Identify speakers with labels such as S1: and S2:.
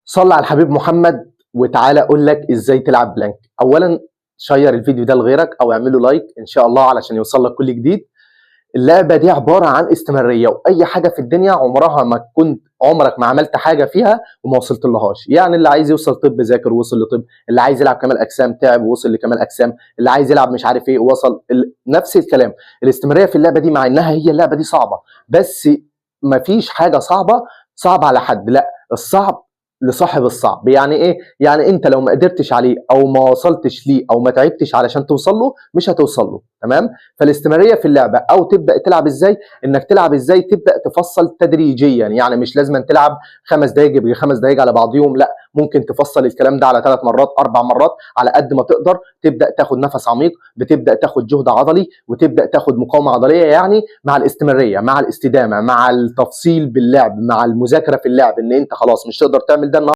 S1: صلى على الحبيب محمد وتعالى اقول لك ازاي تلعب بلانك. اولا شير الفيديو ده لغيرك او اعمله لايك ان شاء الله علشان يوصل لك كل جديد. اللعبه دي عباره عن استمراريه، واي حاجه في الدنيا عمرك ما عملت حاجه فيها وما وصلت لهاش. يعني اللي عايز يوصل طب ذاكر ووصل لطب، اللي عايز يلعب كمال اجسام تعب ووصل لكمال اجسام، اللي عايز يلعب مش عارف ايه وصل نفس الكلام. الاستمراريه في اللعبه دي، مع انها هي اللعبه دي صعبه، بس مفيش حاجه صعبه على حد، لا الصعب لصاحب الصعب. يعني ايه؟ يعني انت لو ما قدرتش عليه او ما وصلتش ليه او ما تعبتش علشان توصل له مش هتوصل له. تمام؟ فالاستمراريه في اللعبه او تبدا تلعب ازاي، انك تلعب ازاي تبدا تفصل تدريجيا. يعني مش لازم تلعب 5 دقائق يبقى 5 دقائق على بعضيهم، لا، ممكن تفصل الكلام ده على 3 مرات 4 مرات على قد ما تقدر. تبدا تاخد نفس عميق، بتبدا تاخد جهد عضلي، وتبدا تاخد مقاومه عضليه. يعني مع الاستمراريه، مع الاستدامه، مع التفصيل باللعب، مع المذاكره في اللعب، ان انت خلاص مش تقدر تعمل ده النهارده